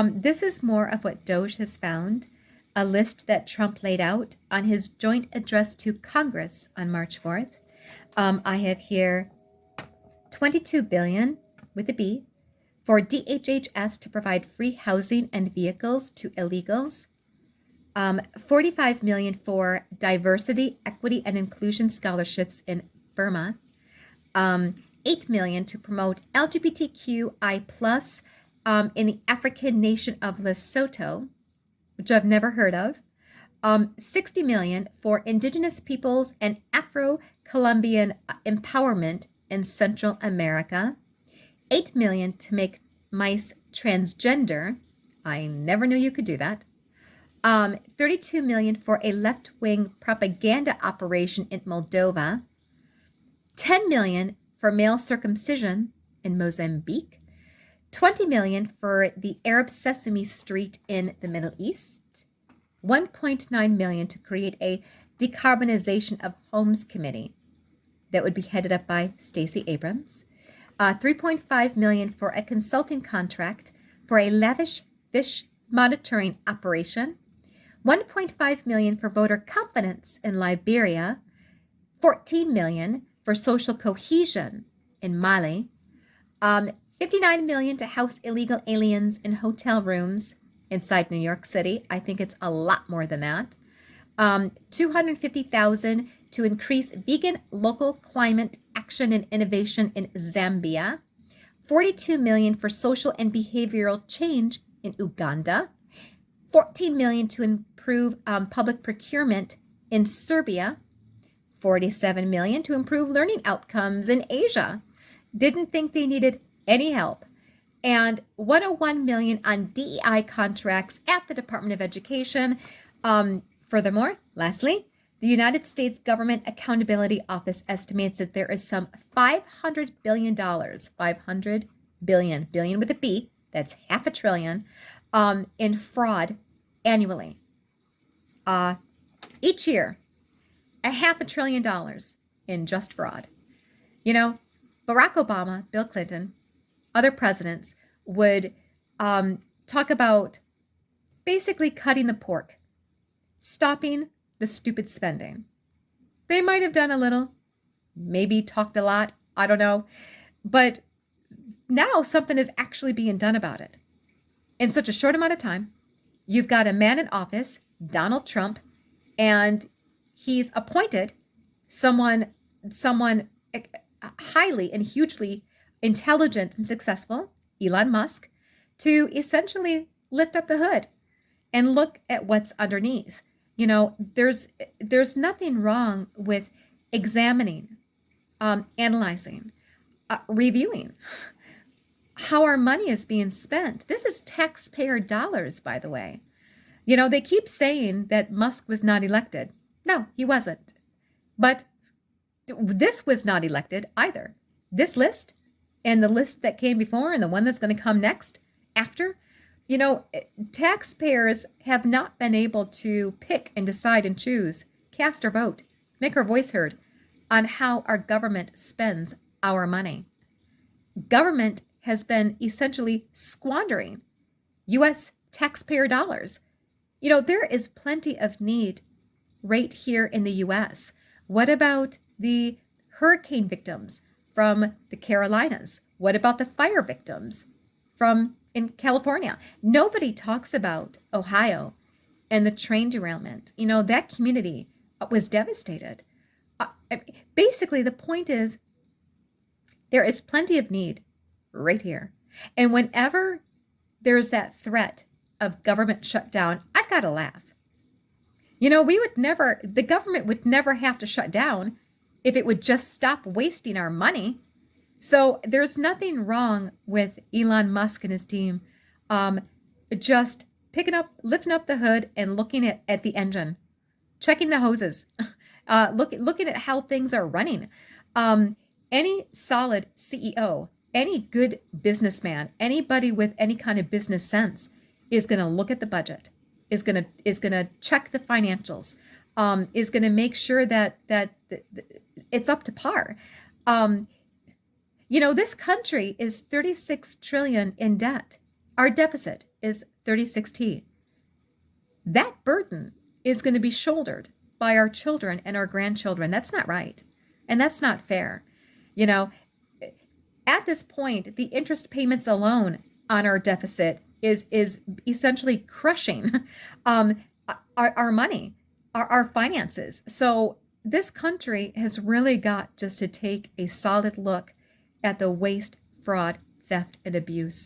This is more of what DOGE has found, a list that Trump laid out on his joint address to Congress on March 4th. I have here $22 billion with a B for DHHS to provide free housing and vehicles to illegals. $45 million for diversity, equity, and inclusion scholarships in Burma. $8 million to promote LGBTQI plus in the African nation of Lesotho, which I've never heard of. $60 million for indigenous peoples and Afro-Columbian empowerment in Central America. $8 million to make mice transgender. I never knew you could do that. $32 million for a left-wing propaganda operation in Moldova. $10 million for male circumcision in Mozambique. $20 million for the Arab Sesame Street in the Middle East. $1.9 million to create a decarbonization of homes committee that would be headed up by Stacy Abrahams. $3.5 million for a consulting contract for a lavish fish monitoring operation. $1.5 million for voter confidence in Liberia. $14 million for social cohesion in Mali. $59 million to house illegal aliens in hotel rooms inside New York City. I think it's a lot more than that. $250,000 to increase vegan local climate action and innovation in Zambia. $42 million for social and behavioral change in Uganda. $14 million to improve public procurement in Serbia. $47 million to improve learning outcomes in Asia. Didn't think they needed any help. And $101 million on DEI contracts at the Department of Education. Furthermore, lastly, the United States Government Accountability Office estimates that there is some $500 billion, $500 billion with a B, that's $500 billion, in fraud annually. Each year, $500 billion in just fraud. You know, Barack Obama, Bill Clinton, other presidents would talk about basically cutting the pork, stopping the stupid spending. They might have done a little, maybe talked a lot, I don't know. But now something is actually being done about it. In such a short amount of time, you've got a man in office, Donald Trump, and he's appointed someone highly and hugely intelligent and successful, Elon Musk, to essentially lift up the hood and look at what's underneath. You know, there's nothing wrong with examining, analyzing, reviewing how our money is being spent. This is taxpayer dollars, by the way. You know, they keep saying that Musk was not elected. No, he wasn't. But this was not elected either. This list and the list that came before and the one that's going to come next after, you know, taxpayers have not been able to pick and decide and choose, cast or vote, make our voice heard on how our government spends our money. Government has been essentially squandering U.S. taxpayer dollars. You know, there is plenty of need right here in the U.S. What about the hurricane victims from the Carolinas? What about the fire victims from in California? Nobody talks about Ohio and the train derailment. You know, that community was devastated. Basically, the point is there is plenty of need right here. And whenever there's that threat of government shutdown, I've got to laugh. You know, the government would never have to shut down if it would just stop wasting our money. So there's nothing wrong with Elon Musk and his team just lifting up the hood and looking at the engine, checking the hoses, looking at how things are running. Any solid CEO, any good businessman, anybody with any kind of business sense is going to look at the budget, is going to check the financials, is going to make sure that it's up to par. You know, this country is $36 trillion in debt. Our deficit, is 36T. That burden is going to be shouldered by our children and our grandchildren. That's not right. And that's not fair. You know, at this point, the interest payments alone on our deficit is essentially crushing our money, our finances. So this country has really got just to take a solid look at the waste, fraud, theft, and abuse